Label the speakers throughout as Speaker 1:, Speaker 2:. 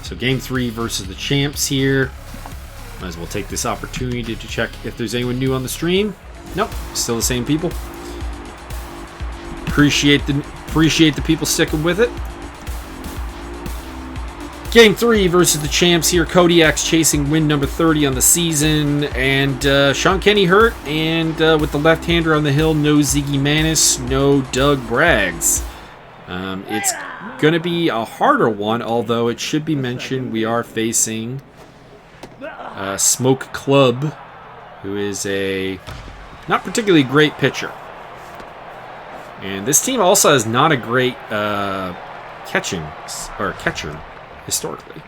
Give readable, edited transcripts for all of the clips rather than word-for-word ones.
Speaker 1: So game 3 versus the champs here. Might as well take this opportunity to check if there's anyone new on the stream. Nope, still the same people. Appreciate the people sticking with it. Game 3 versus the champs here. Kodiak's chasing win number 30 on the season. And Sean Kenny hurt. And with the left-hander on the hill, no Ziggy Manis, no Doug Braggs. It's going to be a harder one, although it should be mentioned we are facing Smoked Klub, who is a not particularly great pitcher. And this team also has not a great catcher historically.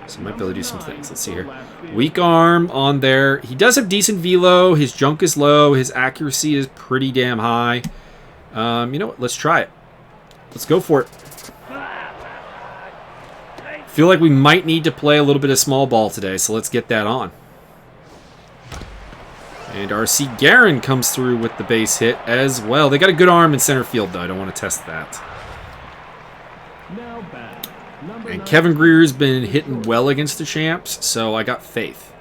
Speaker 1: So might be able to do some things. Let's see here. Weak arm on there. He does have decent velo. His junk is low. His accuracy is pretty damn high. You know what? Let's try it. Let's go for it. Feel like we might need to play a little bit of small ball today, so let's get that on. And RC Guerin comes through with the base hit as well. They got a good arm in center field, though. I don't want to test that. And Kevin Greer's been hitting well against the champs, so I got faith.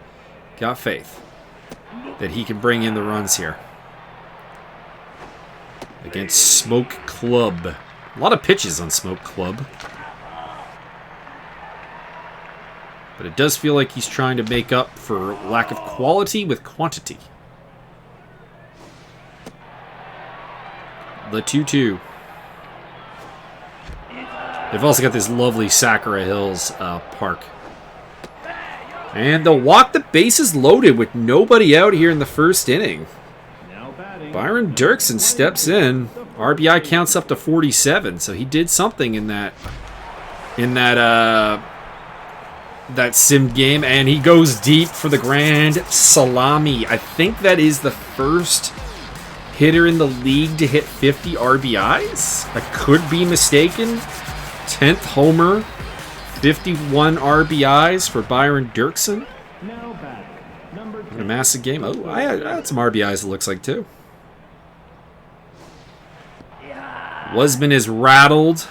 Speaker 1: Got faith that he can bring in the runs here. Against Smoked Klub. A lot of pitches on Smoked Klub. But it does feel like he's trying to make up for lack of quality with quantity. The 2-2. They've also got this lovely Sakura Hills park. And they'll walk the bases loaded with nobody out here in the first inning. Byron Dirksen steps in. RBI counts up to 47, so he did something in that sim game, and he goes deep for the grand salami. I think that is the first hitter in the league to hit 50 RBIs. I could be mistaken. 10th homer, 51 RBIs for Byron Dirksen. In a massive game. Oh, I had some RBIs, it looks like, too. Wasman is rattled.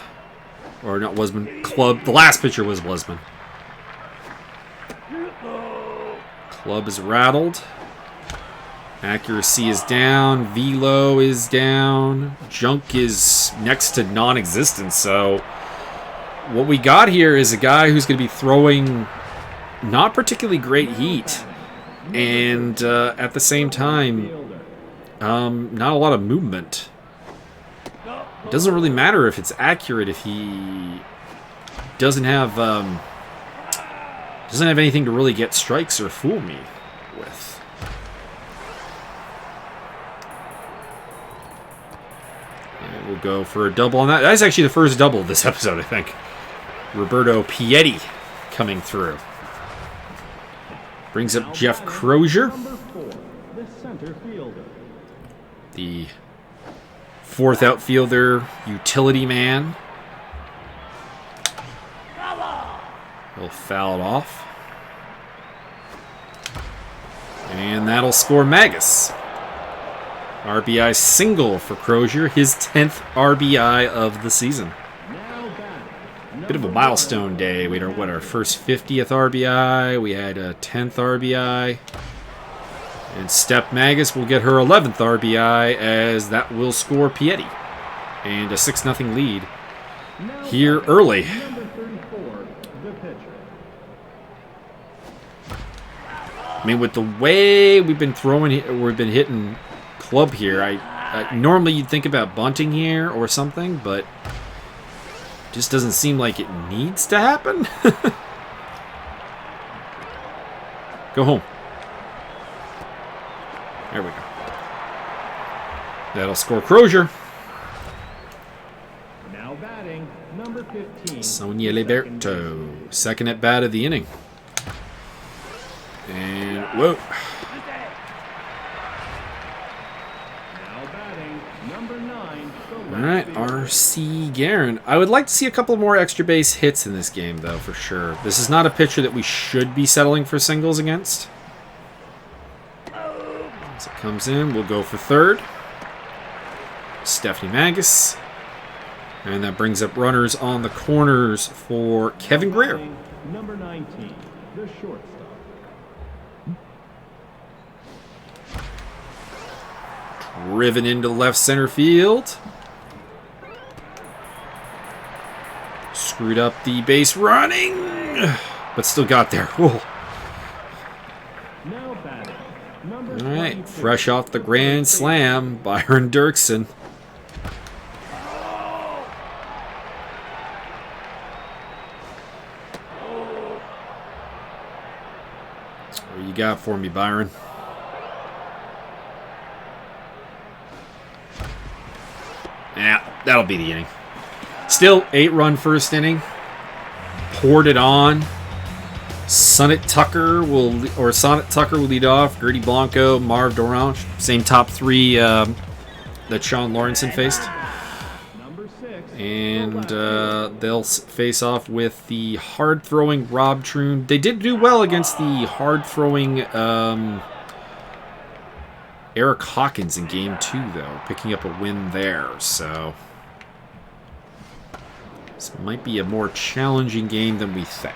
Speaker 1: Or not Wasman, Klub. The last pitcher was Wasman. Klub is rattled. Accuracy is down. Velo is down. Junk is next to non-existent, so what we got here is a guy who's going to be throwing not particularly great heat, and at the same time, not a lot of movement. It doesn't really matter if it's accurate if he doesn't have anything to really get strikes or fool me with. And we'll go for a double on that. That's actually the first double of this episode, I think. Roberto Piatti coming through. Brings up Jeff Crozier. The fourth outfielder, utility man. He'll foul it off. And that'll score Magus. RBI single for Crozier, his 10th RBI of the season. Bit of a milestone day. We had our first 50th RBI. We had a 10th RBI. And Steph Magus will get her 11th RBI as that will score Piatti. And a 6-0 lead here early. I mean, with the way we've been hitting Klub here, I normally you'd think about bunting here or something, but just doesn't seem like it needs to happen. Go home. There we go. That'll score Crozier.
Speaker 2: Now batting, number 15.
Speaker 1: Sonia Liberto, second at bat of the inning. And whoa. All right, RC Guerin. I would like to see a couple more extra base hits in this game, though, for sure. This is not a pitcher that we should be settling for singles against. As it comes in, we'll go for third. Stephanie Magus. And that brings up runners on the corners for Kevin Greer.
Speaker 2: Number 19, the shortstop.
Speaker 1: Driven into left center field. Screwed up the base running, but still got there. Whoa.
Speaker 2: Now batting, number
Speaker 1: All right,
Speaker 2: 24.
Speaker 1: fresh off the grand slam, Byron Dirksen. What you got for me, Byron? Yeah, that'll be the inning. Still, 8-run first inning. Poured it on. Sonnet Tucker will lead off. Gertie Blanco, Marv Dorange. Same top three that Sean Lawrenson faced.
Speaker 2: Number 6.
Speaker 1: And they'll face off with the hard-throwing Rob Troon. They did do well against the hard-throwing Eric Hawkins in Game 2, though. Picking up a win there, so... This might be a more challenging game than we think.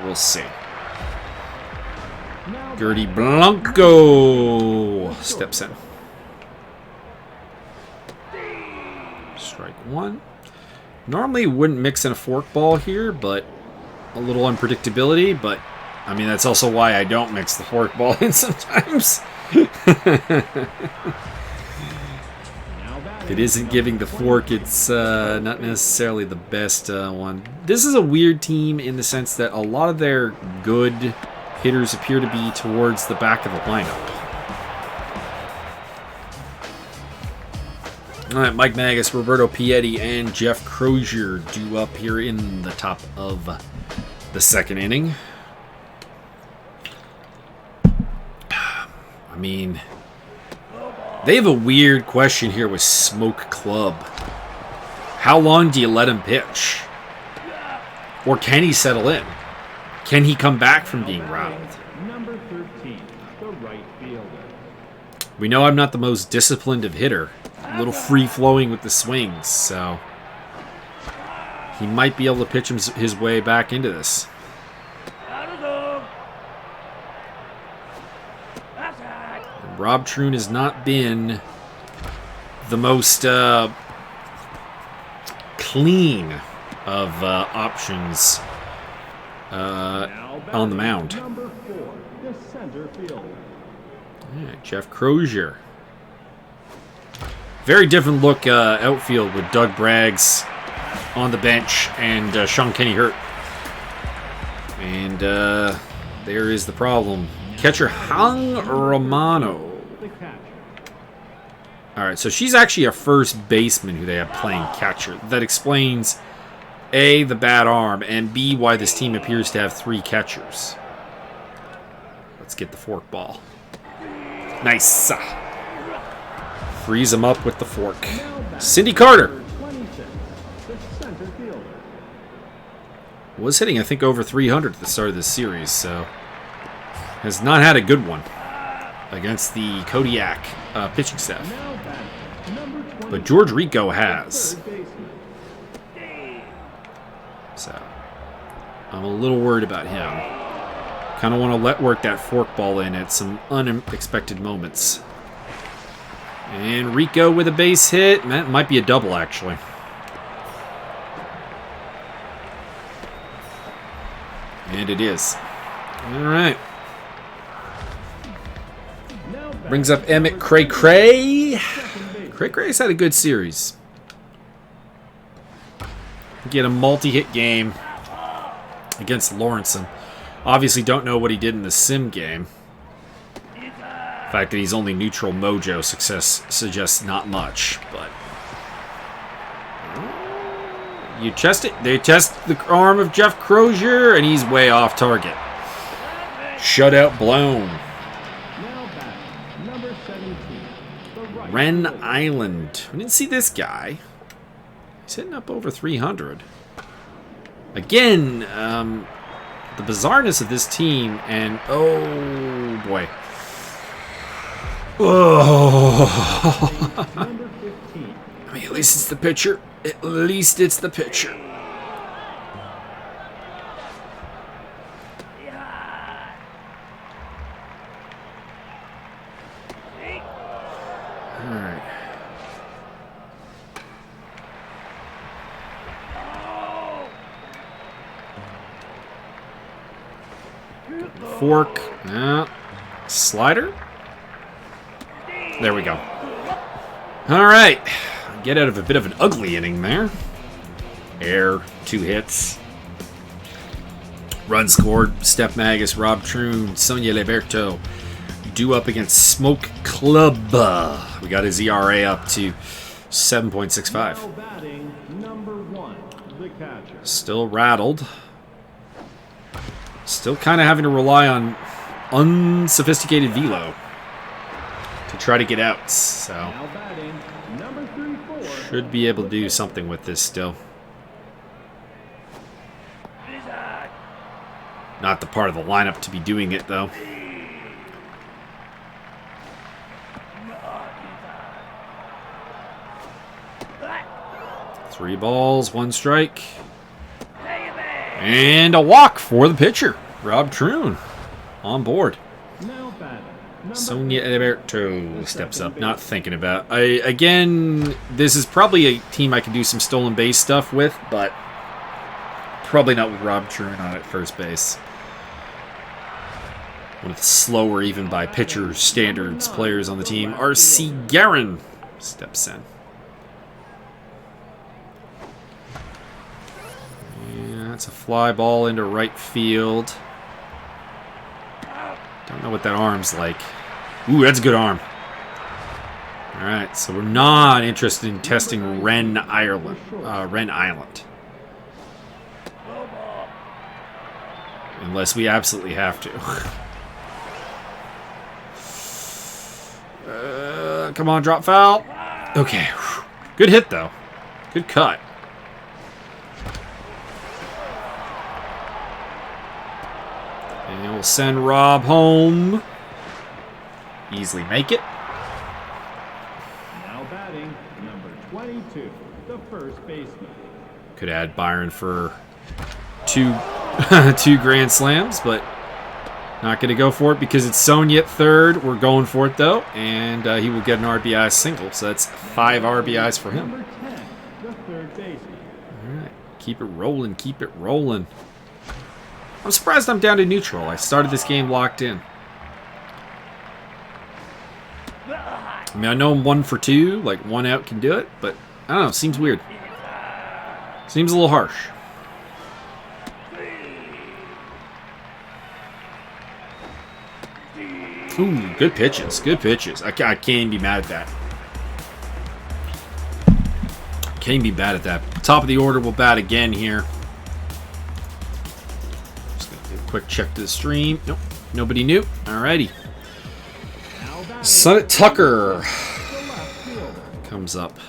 Speaker 1: We'll see. Gertie Blanco steps in. Strike one. Normally wouldn't mix in a forkball here, but a little unpredictability. But, I mean, that's also why I don't mix the forkball in sometimes. It isn't giving the fork, it's not necessarily the best one. This is a weird team in the sense that a lot of their good hitters appear to be towards the back of the lineup. All right, Mike Magus, Roberto Pietti, and Jeff Crozier due up here in the top of the second inning. I mean... They have a weird question here with Smoked Klub. How long do you let him pitch? Or can he settle in? Can he come back from being rattled?
Speaker 2: Number 13, the right fielder.
Speaker 1: We know I'm not the most disciplined of hitter. A little free-flowing with the swings, so... He might be able to pitch his way back into this. Rob Troon has not been the most clean of options on the mound.
Speaker 2: Number 4, the center fielder.
Speaker 1: Yeah, Jeff Crozier. Very different look outfield with Doug Braggs on the bench and Sean Kenny hurt. And there is the problem. Catcher Hung Romano. All right, so she's actually a first baseman who they have playing catcher. That explains, A, the bad arm, and B, why this team appears to have 3 catchers. Let's get the fork ball. Nice. Freeze him up with the fork. Cindy Carter. Was hitting, I think, over 300 at the start of this series, so... Has not had a good one against the Kodiak pitching staff. But George Rico has. So, I'm a little worried about him. Kind of want to work that forkball in at some unexpected moments. And Rico with a base hit. That might be a double, actually. And it is. All right. Brings up Emmett Cray-Cray. Cray-Cray's had a good series. Get a multi-hit game against Lawrenson. Obviously don't know what he did in the sim game. The fact that he's only neutral mojo success suggests not much, but... You test it. They test the arm of Jeff Crozier, and he's way off target. Shutout blown. Ren Island. We didn't see this guy. He's hitting up over 300. Again, the bizarreness of this team, and oh boy. Oh. I mean, at least it's the pitcher. At least it's the pitcher. All right. Fork. Slider. There we go. All right. Get out of a bit of an ugly inning there. Air, 2 hits. Run scored. Steph Magus, Rob Troon, Sonia Liberto. Due up against Smoked Klub. We got his ERA up to 7.65.
Speaker 2: Now batting number 1, the catcher.
Speaker 1: Still rattled. Still kind of having to rely on unsophisticated velo to try to get outs. So
Speaker 2: Now batting number 3-4.
Speaker 1: should be able to do something with this still. Not the part of the lineup to be doing it, though. Three balls, 1 strike. And a walk for the pitcher. Rob Troon on board.
Speaker 2: Now batting number
Speaker 1: Sonia Alberto steps up, not thinking about. Again, this is probably a team I can do some stolen base stuff with, but probably not with Rob Troon on at first base. One of the slower, even by pitcher standards, players on the team. R.C. Guerin steps in. Yeah, that's a fly ball into right field. Don't know what that arm's like. Ooh, that's a good arm. All right, so we're not interested in testing Wren Island. Unless we absolutely have to. Come on, drop foul. Okay. Good hit, though. Good cut. And we'll send Rob home. Easily make it.
Speaker 2: Now batting number 22, the first baseman.
Speaker 1: Could add Byron for two grand slams, but not going to go for it because it's Sonia at third. We're going for it, though, and he will get an RBI single, so that's 5 RBIs for him.
Speaker 2: Number 10, the third baseman.
Speaker 1: All right, keep it rolling, keep it rolling. I'm surprised I'm down to neutral. I started this game locked in. I mean, I know I'm 1 for 2, like 1 out can do it, but I don't know, seems weird. Seems a little harsh. Ooh, good pitches, good pitches. I can't be mad at that. Can't be bad at that. Top of the order, we'll bat again here. Just gonna do a quick check to the stream. Nope, nobody new. Alrighty.
Speaker 2: Now batting
Speaker 1: Sunnett Tucker
Speaker 2: the left fielder.
Speaker 1: comes up.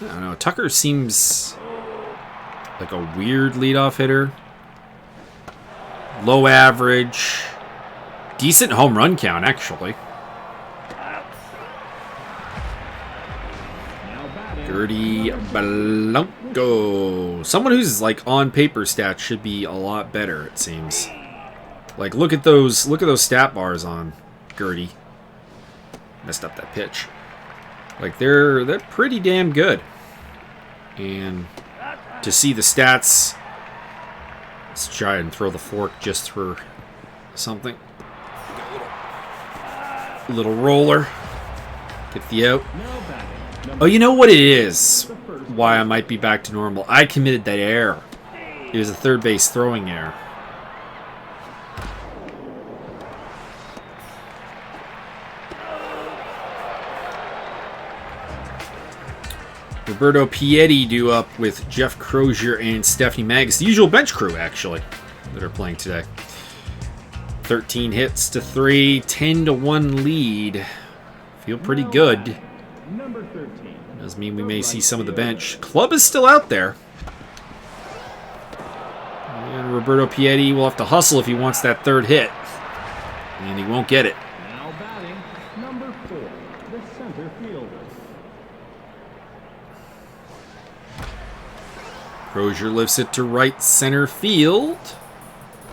Speaker 1: I don't know. Tucker seems like a weird leadoff hitter. Low average. Decent home run count, actually.
Speaker 2: Now batting
Speaker 1: Gertie Blanco. Someone who's like on paper stats should be a lot better, it seems. Like look at those stat bars on Gertie. Messed up that pitch. Like they're pretty damn good. And to see the stats, let's try and throw the fork just for something. A little roller. Get the out.
Speaker 2: Now batting
Speaker 1: Oh, you know what it is? Why I might be back to normal. I committed that error. It was a third base throwing error. Roberto Piedi due up with Jeff Crozier and Stephanie Magus. The usual bench crew, actually, that are playing today. 13 hits to 3, 10-1 lead. Feel pretty good.
Speaker 2: number 13.
Speaker 1: Does mean we may see some of the bench. Club is still out there. And Roberto Piedi will have to hustle if he wants that third hit. And he won't get it.
Speaker 2: Now batting number 4, the center fielder.
Speaker 1: Crozier lifts it to right center field.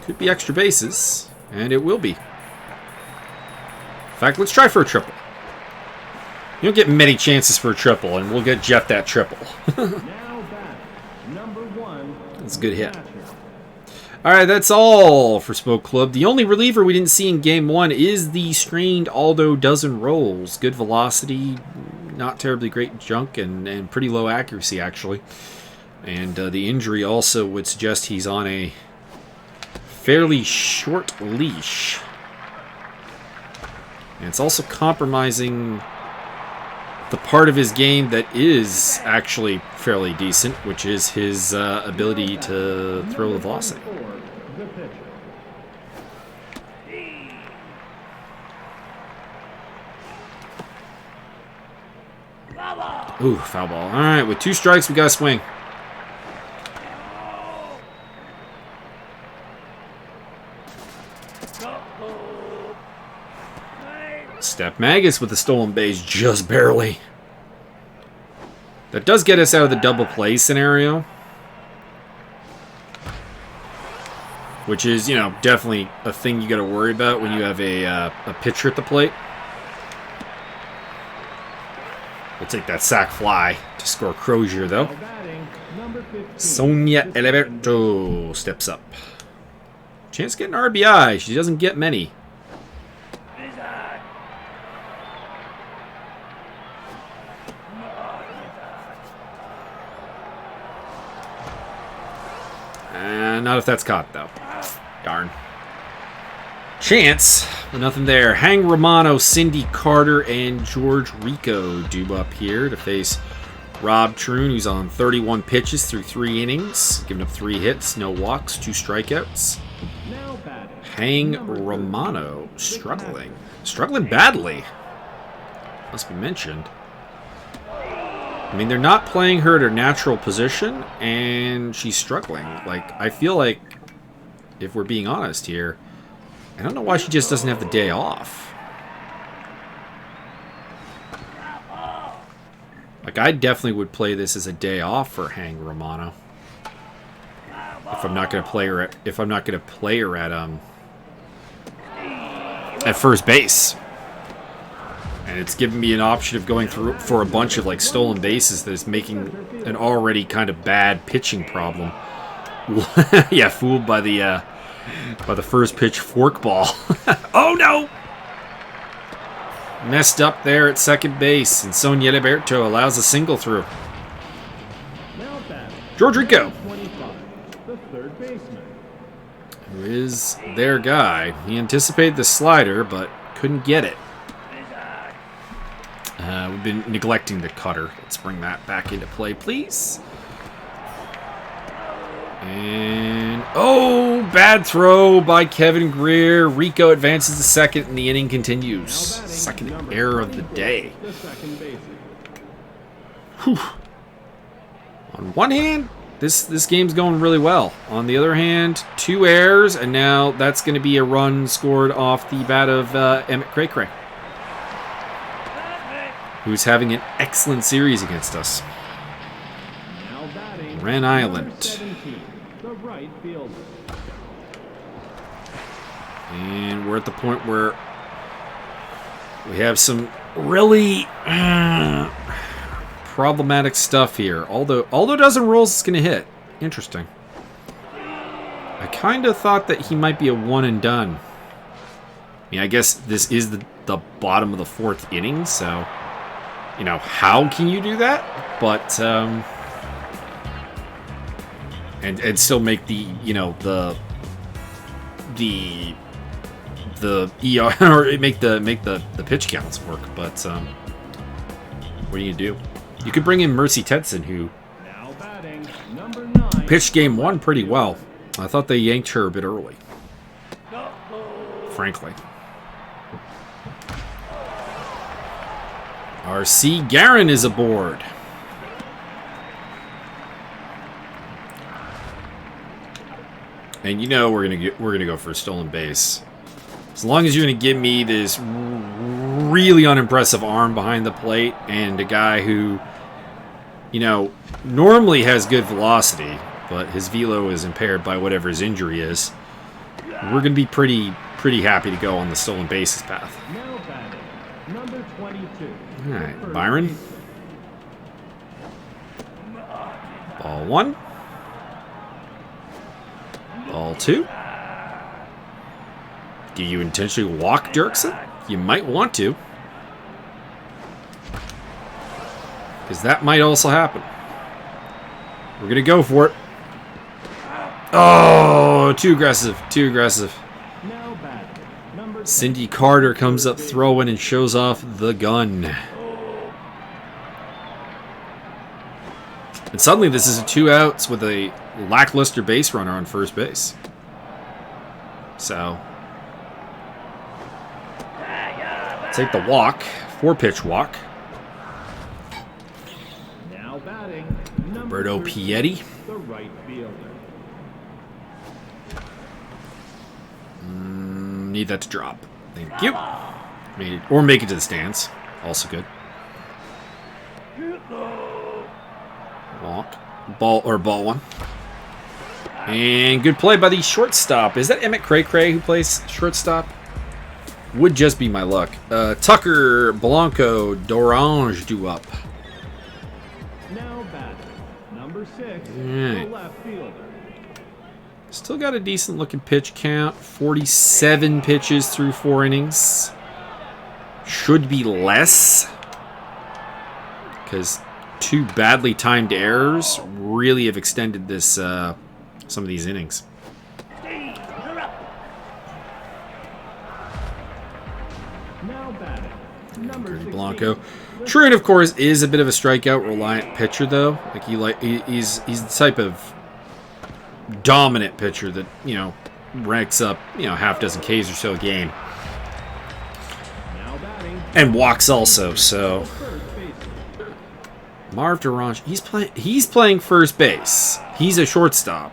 Speaker 1: Could be extra bases, and it will be. In fact, let's try for a triple. You don't get many chances for a triple, and we'll get Jeff that triple. That's a good hit. All right, that's all for Smoked Klub. The only reliever we didn't see in Game 1 is the strained Aldo dozen rolls. Good velocity, not terribly great junk, and pretty low accuracy, actually. And the injury also would suggest he's on a fairly short leash. And it's also compromising the part of his game that is actually fairly decent, which is his ability to throw the velocity. Ooh, foul ball. All right, with 2 strikes, we got to swing. Step Magus with the stolen base, just barely. That does get us out of the double play scenario. Which is, you know, definitely a thing you got to worry about when you have a pitcher at the plate. We'll take that sac fly to score Crozier, though. Sonia Eliberto steps up. Chance to get an RBI. She doesn't get many. Not if that's caught, though. Darn. Chance, but nothing there. Hang Romano, Cindy Carter, and George Rico due up here to face Rob Troon, who's on 31 pitches through 3 innings, giving up 3 hits, no walks, 2 strikeouts. Hang Romano, struggling. Struggling badly. Must be mentioned. I mean, they're not playing her at her natural position, and she's struggling. Like, I feel like, if we're being honest here, I don't know why she just doesn't have the day off. Like, I definitely would play this as a day off for Hang Romano. If I'm not going to play her at first base. And it's giving me an option of going through for a bunch of like stolen bases that is making an already kind of bad pitching problem. Yeah, fooled by the first pitch fork ball. Oh no! Messed up there at second base, and Sonia Liberto allows a single through. George Rico, who is their guy. He anticipated the slider, but couldn't get it. We've been neglecting the cutter. Let's bring that back into play, please. And, oh, bad throw by Kevin Greer. Rico advances to second, and the inning continues. Second error of the day. Whew. On one hand, this game's going really well. On the other hand, 2 errors, and now that's going to be a run scored off the bat of Emmett Cray-Cray, who's having an excellent series against us. Ren Island. And we're at the point where we have some really problematic stuff here. Although dozen rolls is going to hit. Interesting. I kind of thought that he might be a one and done. I mean, I guess this is the bottom of the 4th inning, so... You know, how can you do that? But, and still make the, you know, the ER, or make the pitch counts work. But, what do you do? You could bring in Mercy Tetson, who pitched game 1 pretty well. I thought they yanked her a bit early, frankly. RC Garin is aboard. And you know we're gonna go for a stolen base. As long as you're gonna give me this really unimpressive arm behind the plate and a guy who you know, normally has good velocity, but his velo is impaired by whatever his injury is. We're going to be pretty happy to go on the stolen bases path.
Speaker 2: Now batting, number 22.
Speaker 1: All right, Byron. Ball 1. Ball 2. Do you intentionally walk Dirksen? You might want to. Because that might also happen. We're going to go for it. Oh, too aggressive. Too aggressive.
Speaker 2: Now batting, number 10.
Speaker 1: Cindy Carter comes up throwing and shows off the gun. And suddenly this is a 2 outs with a lackluster base runner on first base. So, take the walk. 4-pitch walk.
Speaker 2: Now batting, number
Speaker 1: Roberto
Speaker 2: 13,
Speaker 1: Piety.
Speaker 2: the right fielder.
Speaker 1: Need that to drop. Thank you. Or make it to the stands. Also good. Walk. Ball 1. And good play by the shortstop. Is that Emmett Cray who plays shortstop? Would just be my luck. Tucker Blanco Dorange due up.
Speaker 2: Now batting, number 6,
Speaker 1: Right.
Speaker 2: the left fielder.
Speaker 1: Still got a decent looking pitch count. 47 pitches through 4 innings. Should be less. Because 2 badly timed errors really have extended this some of these innings.
Speaker 2: Now batting, number 16,
Speaker 1: Blanco. Trent, of course, is a bit of a strikeout reliant pitcher, though. Like he's the type of dominant pitcher that, you know, ranks up, you know, half dozen Ks or so a game,
Speaker 2: now batting,
Speaker 1: and walks also. So
Speaker 2: first baseman.
Speaker 1: Marv Durange, he's playing first base. He's a shortstop,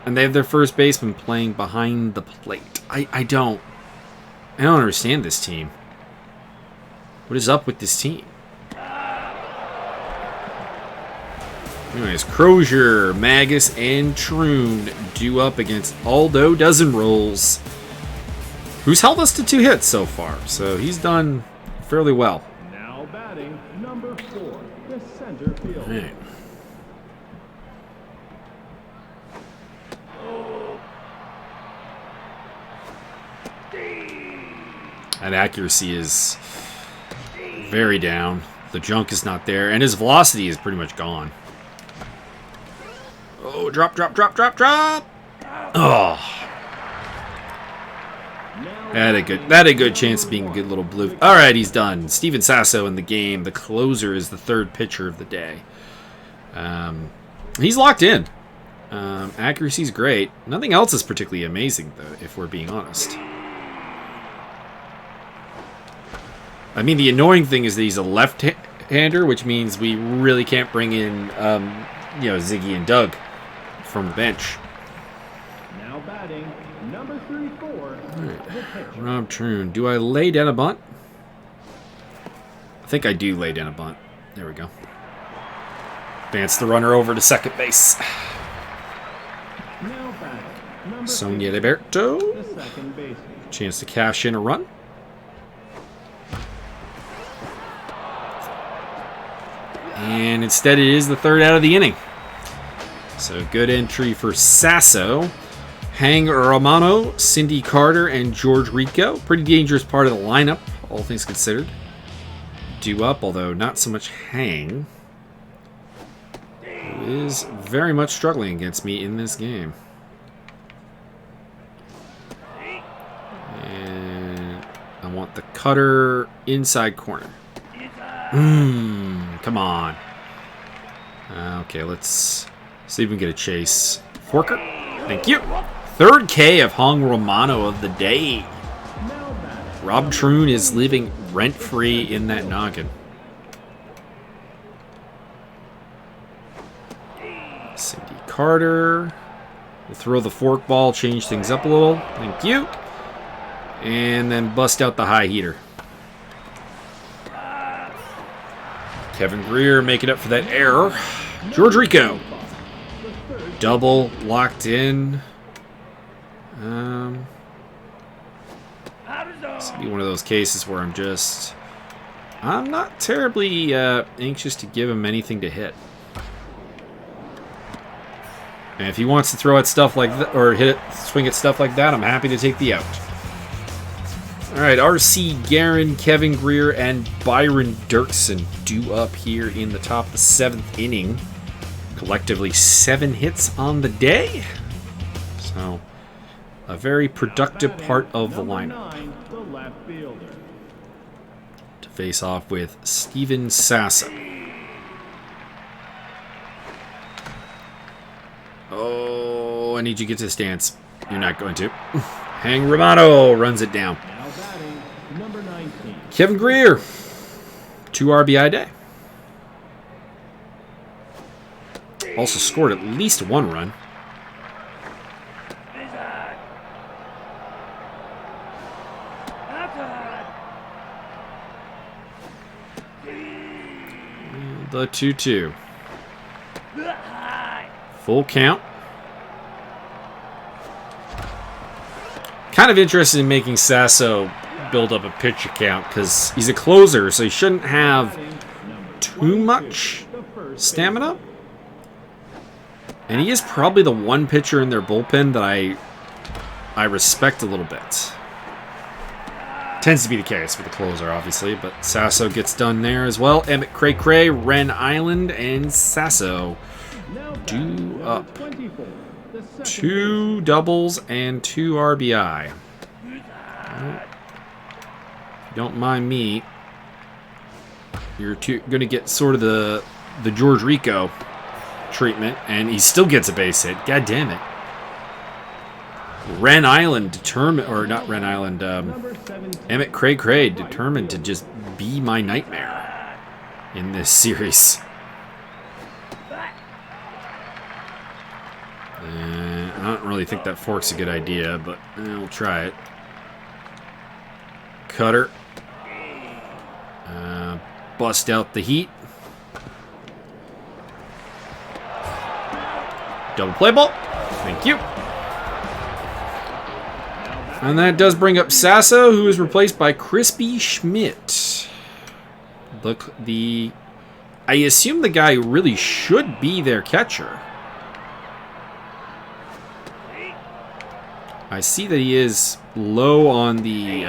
Speaker 1: and they have their first baseman playing behind the plate. I don't understand this team. What is up with this team? Anyways, Crozier, Magus, and Troon due up against Aldo Dozen Rolls, who's held us to 2 hits so far, so he's done fairly well.
Speaker 2: Now batting, number 4, the center fielder.
Speaker 1: All right. That accuracy is very down. The junk is not there, and his velocity is pretty much gone. Oh, drop. Oh. That had a good chance of being a good little blue. All right, he's done. Steven Sasso in the game. The closer is the 3rd pitcher of the day. He's locked in. Accuracy's great. Nothing else is particularly amazing, though, if we're being honest. I mean, the annoying thing is that he's a left-hander, which means we really can't bring in, you know, Ziggy and Doug from the bench.
Speaker 2: Now batting, number 34, the pitcher.
Speaker 1: Rob Troon. Do I lay down a bunt? I think I do lay down a bunt. There we go. Advance the runner over to second base.
Speaker 2: Now batting, number
Speaker 1: Sonia
Speaker 2: 50,
Speaker 1: Liberto.
Speaker 2: the second baseman.
Speaker 1: Chance to cash in a run. And instead it is the 3rd out of the inning. So good entry for Sasso. Hang Romano, Cindy Carter, and George Rico. Pretty dangerous part of the lineup, all things considered. Due up, although not so much Hang, who is very much struggling against me in this game. And I want the cutter inside corner. Come on. Okay, let's see if we can get a chase. Forker. Thank you. 3rd K of Hong Romano of the day.
Speaker 2: Now batting,
Speaker 1: Rob Troon is living rent-free in that noggin. Cindy Carter. We'll throw the forkball, change things up a little. Thank you. And then bust out the high heater. Kevin Greer making up for that error. George Rico. Double locked in. This will be one of those cases where I'm not terribly anxious to give him anything to hit. And if he wants to throw at stuff like that, or swing at stuff like that, I'm happy to take the out. All right, R.C. Guerin, Kevin Greer, and Byron Dirksen due up here in the top of the 7th inning. Collectively 7 hits on the day. So, a very productive part of the lineup. To face off with Steven Sasso. Oh, I need you to get to the stance. You're not going to. Hang Romano runs it down. Kevin Greer, 2 RBI day. Also scored at least 1 run. The 2-2. Full count. Kind of interested in making Sasso build up a pitcher count because he's a closer, so he shouldn't have too much stamina. And he is probably the one pitcher in their bullpen that I respect a little bit. Tends to be the case with the closer, obviously, but Sasso gets done there as well. Emmett Cray, Ren Island, and Sasso due up. 2 doubles and 2 RBI. Don't mind me. You're going to get sort of the George Rico treatment, and he still gets a base hit. God damn it. Ren Island determined, or not Ren Island, Emmett Cray determined to just be my nightmare in this series. I don't really think that fork's a good idea, but we'll try it. Cutter. Bust out the heat. Double play ball. Thank you. And that does bring up Sasso, who is replaced by Crispy Schmidt. I assume the guy who really should be their catcher. I see that he is low on the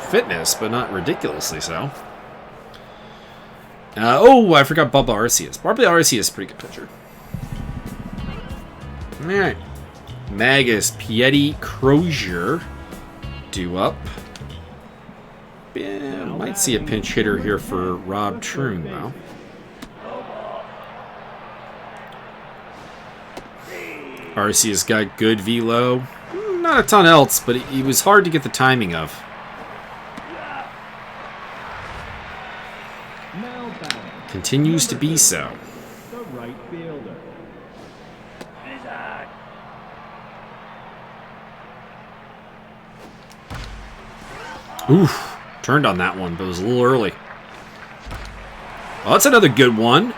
Speaker 1: fitness, but not ridiculously so. I forgot Bubba Arceus. Bubba Arceus is a pretty good pitcher. Alright. Magus, Piety, Crozier due up. Yeah, might see a pinch hitter here for Rob Troon, though. Arceus got good velo. Not a ton else, but he was hard to get the timing of. Continues to be so. Oof. Turned on that one, but it was a little early. Well, that's another good one.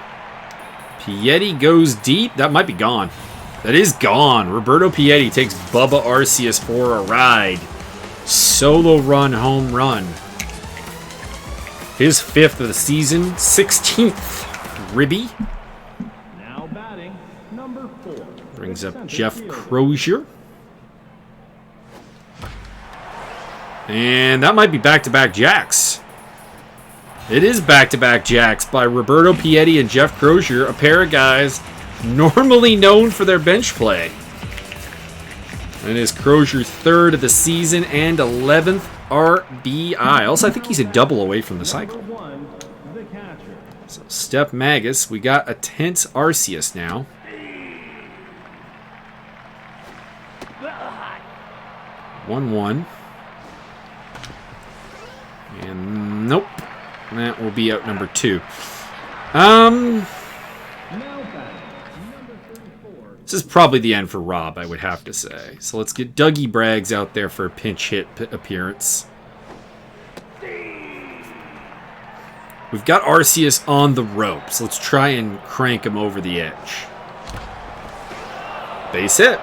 Speaker 1: Piety goes deep. That might be gone. That is gone. Roberto Piety takes Bubba Arceus for a ride. Solo run, home run. His 5th of the season, 16th. Ribby.
Speaker 2: Now batting, number 4.
Speaker 1: Brings up Jeff Crozier. And that might be back-to-back jacks. It is back-to-back jacks by Roberto Piety and Jeff Crozier, a pair of guys normally known for their bench play. And is Crozier's 3rd of the season and 11th RBI. Also, I think he's a double away from the cycle. So, Step Magus. We got a tense Arceus now. One. And nope. That will be out number 2. This is probably the end for Rob, I would have to say. So let's get Dougie Braggs out there for a pinch hit appearance. We've got Arceus on the ropes. Let's try and crank him over the edge. Base hit.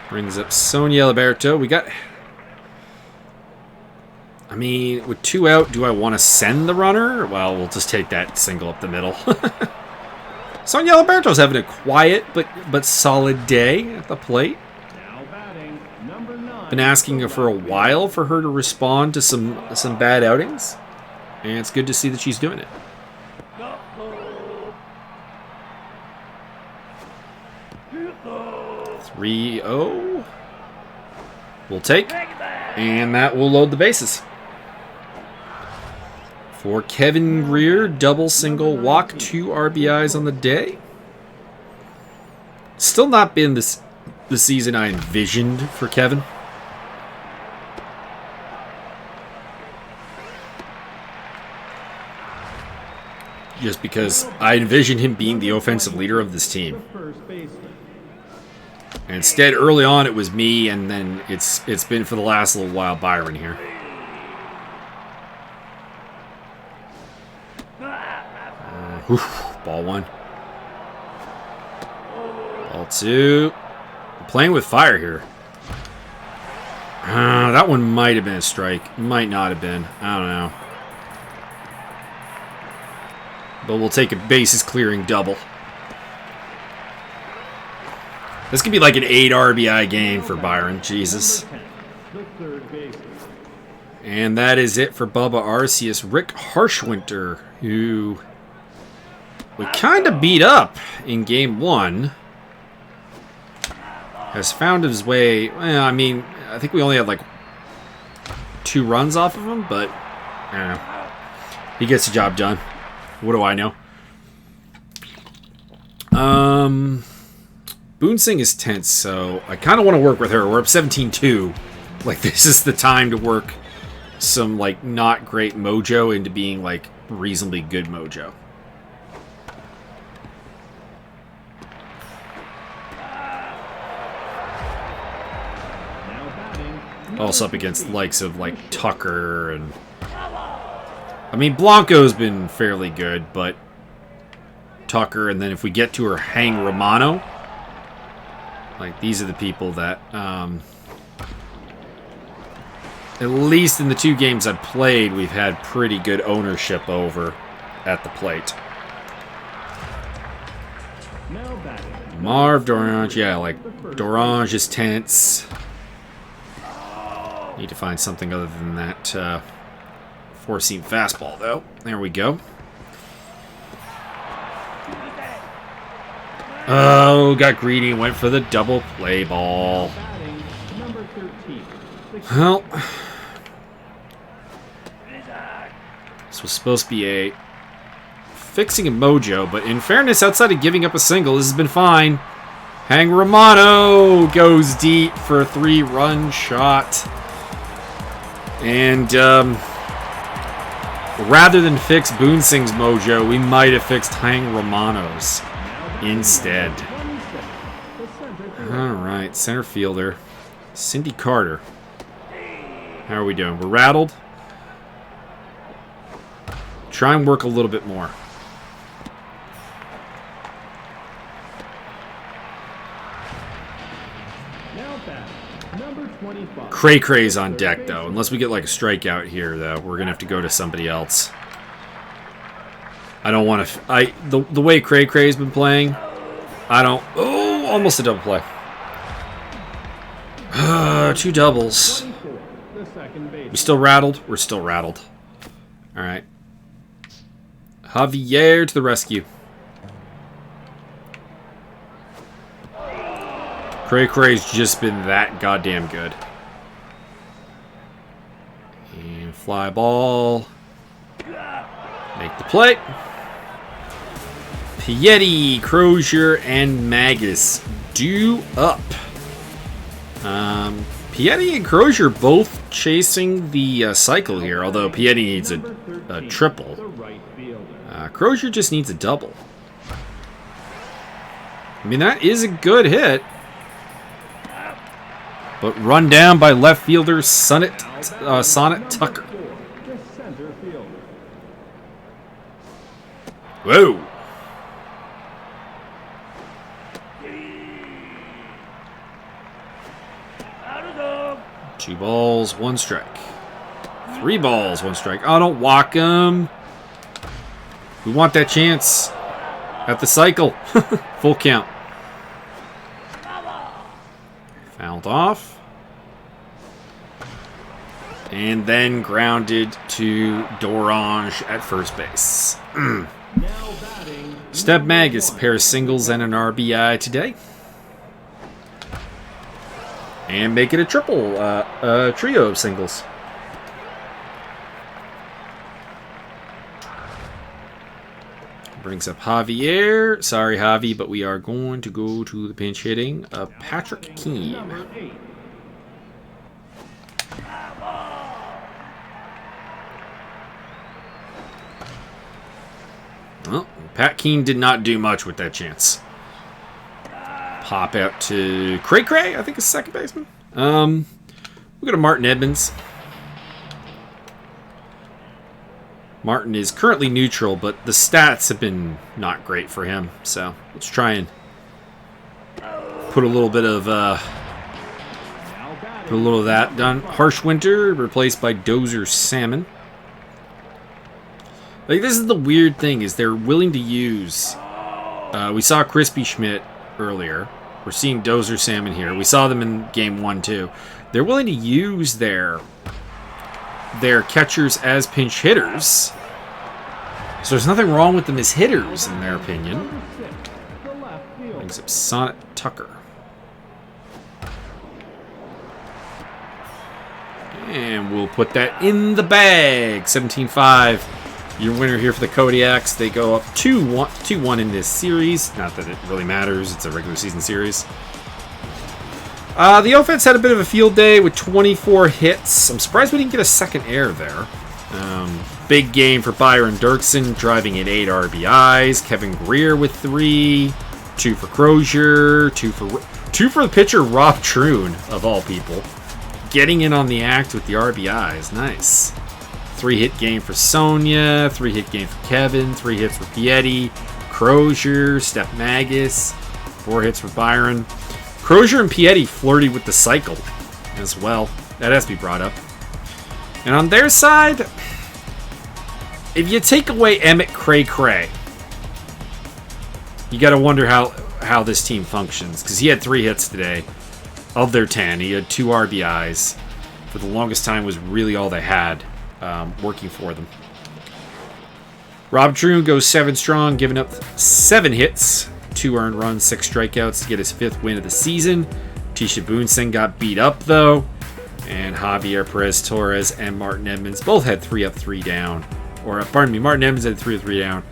Speaker 1: Brings up Sonia Liberto. We got... I mean, with 2 out, do I want to send the runner? Well, we'll just take that single up the middle. Sonia Liberto's having a quiet but solid day at the plate.
Speaker 2: Now batting, number 9.
Speaker 1: Been asking her for a while for her to respond to some bad outings. And it's good to see that she's doing it. Three 0. We'll take. And that will load the bases. For Kevin Greer, double, single, walk, 2 RBIs on the day. Still not been the season I envisioned for Kevin. Just because I envisioned him being the offensive leader of this team. And instead, early on, it was me, and then it's been for the last little while Byron here. Ball 1. Ball 2. I'm playing with fire here. That one might have been a strike. Might not have been. I don't know. But we'll take a bases clearing double. This could be like an 8 RBI game for Byron. Jesus. And that is it for Bubba Arceus. Rick Harshwinter, who we kind of beat up in game 1, has found his way. Well, I mean, I think we only had like 2 runs off of him, but I don't know. He gets the job done. What do I know? Boonsing is tense, so I kind of want to work with her. We're up 17-2. Like, this is the time to work some, like, not great mojo into being, like, reasonably good mojo. Also up against the likes of, like, Tucker and... I mean, Blanco's been fairly good, but Tucker, and then if we get to her, Hang Romano. Like, these are the people that, at least in the 2 games I've played, we've had pretty good ownership over at the plate. Marv Dorange, yeah, like, Dorange is tense. Need to find something other than that, 4-seam fastball, though. There we go. Oh, got greedy and went for the double play ball. Well, this was supposed to be a fixing a mojo, but in fairness, outside of giving up a single, this has been fine. Hang Romano goes deep for a 3-run shot. And rather than fix Boonsing's mojo, we might have fixed Hang Romano's instead. Alright, center fielder. Cindy Carter. How are we doing? We're rattled. Try and work a little bit more. Cray Cray's on deck, though. Unless we get like a strikeout here, though, we're gonna have to go to somebody else. I don't want to. The way Cray Cray's been playing, I don't. Oh, almost a double play. 2 doubles. We still rattled? We're still rattled. All right. Javier to the rescue. Cray Cray's just been that goddamn good. And fly ball. Make the play. Piety, Crozier, and Magus due up. Piety and Crozier both chasing the cycle here, although Piety needs a triple. Crozier just needs a double. I mean, that is a good hit. but run down by left fielder Sonnet Tucker.
Speaker 2: The center fielder.
Speaker 1: Whoa. Two balls, one strike. 3 balls, 1 strike. Oh, don't walk him. We want that chance at the cycle. Full count. Fouled off. And then grounded to Dorange at first base. Step Magus, pair of singles and an RBI today. And make it a triple, a trio of singles. Brings up Javier. Sorry, Javi, but we are going to go to the pinch hitting of Patrick Keene. Well, Pat Keene did not do much with that chance. Pop out to Cray Cray, I think is second baseman. We'll go to Martin Edmonds. Martin is currently neutral, but the stats have been not great for him. So let's try and put a little bit of that done. Harsh Winter replaced by Dozer Salmon. Like, this is the weird thing, is they're willing to use. We saw Crispy Schmidt earlier. We're seeing Dozer Salmon here. We saw them in game 1 too. They're willing to use their catchers as pinch hitters. So there's nothing wrong with them as hitters, in their opinion. Brings up Sonnet Tucker. And we'll put that in the bag. 17-5. Your winner here for the Kodiaks. They go up 2-1 in this series. Not that it really matters. It's a regular season series. The offense had a bit of a field day with 24 hits. I'm surprised we didn't get a second error there. Big game for Byron Dirksen, driving in 8 RBIs. Kevin Greer with 3. 2 for Crozier. 2 for the pitcher, Rob Troon, of all people. Getting in on the act with the RBIs. Nice. 3-hit game for Sonia. 3-hit game for Kevin. 3 hits for Piety. Crozier, Steph Magus. 4 hits for Byron. Crozier and Piety flirted with the cycle as well. That has to be brought up. And on their side, if you take away Emmett Cray Cray, you got to wonder how this team functions. Because he had 3 hits today of their 10. He had 2 RBIs. For the longest time was really all they had working for them. Rob Troon goes 7 strong, giving up 7 hits. 2 earned runs, 6 strikeouts to get his 5th win of the season. Tisha Boonsen got beat up, though. And Javier Perez-Torres and Martin Edmonds both had 3 up, 3 down. Or, pardon me, Martin Edmonds had 3 up, 3 down.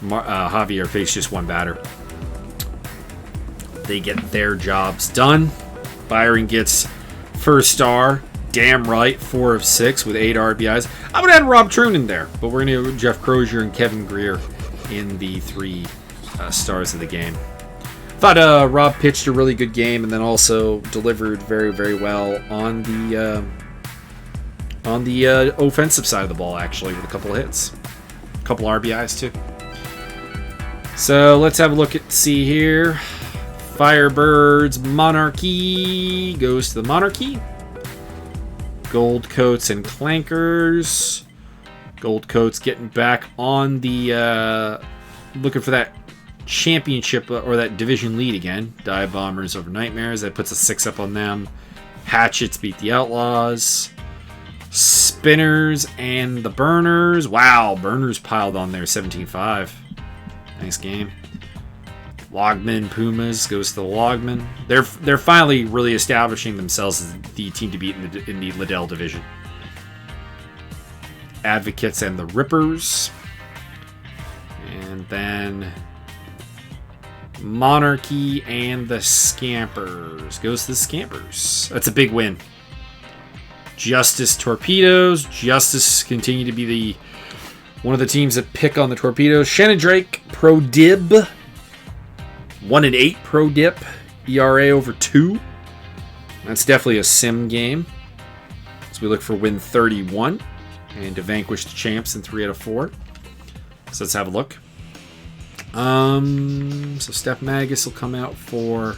Speaker 1: Javier faced just 1 batter. They get their jobs done. Byron gets first star. Damn right, 4 of 6 with 8 RBIs. I would add Rob Troon in there, but we're going to go Jeff Crozier and Kevin Greer in the 3 stars of the game. Thought Rob pitched a really good game and then also delivered very, very well on the offensive side of the ball, actually, with a couple of hits. A couple RBIs, too. So let's have a look at see here. Firebirds Monarchy goes to the Monarchy. Gold Coats and Clankers. Gold Coats getting back on the looking for that championship or that division lead again. Dive Bombers over Nightmares. That puts a 6 up on them. Hatchets beat the Outlaws. Spinners and the Burners. Wow, Burners piled on there. 17-5. Nice game. Logman Pumas goes to the Logman. They're finally really establishing themselves as the team to beat in the Liddell division. Advocates and the Rippers. And then Monarchy and the Scampers. Goes to the Scampers. That's a big win. Justice Torpedoes. Justice continue to be one of the teams that pick on the Torpedoes. Shannon Drake, Pro Dib. 1-8 Pro Dip. ERA over 2. That's definitely a sim game. So we look for win 31 and to vanquish the champs in 3 out of 4. So let's have a look. So Steph Magus will come out for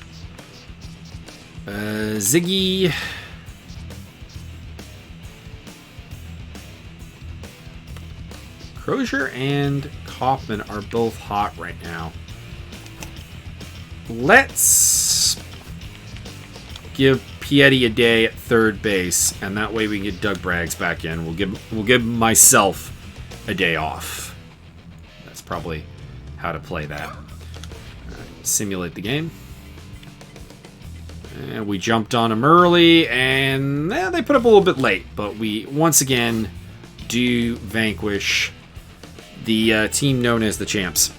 Speaker 1: Ziggy. Crozier and Kaufman are both hot right now. Let's give Piatti a day at third base, and that way we can get Doug Braggs back in. We'll give myself a day off. That's probably how to play that. Simulate the game. And we jumped on them early, and they put up a little bit late, but we once again do vanquish the team known as the champs.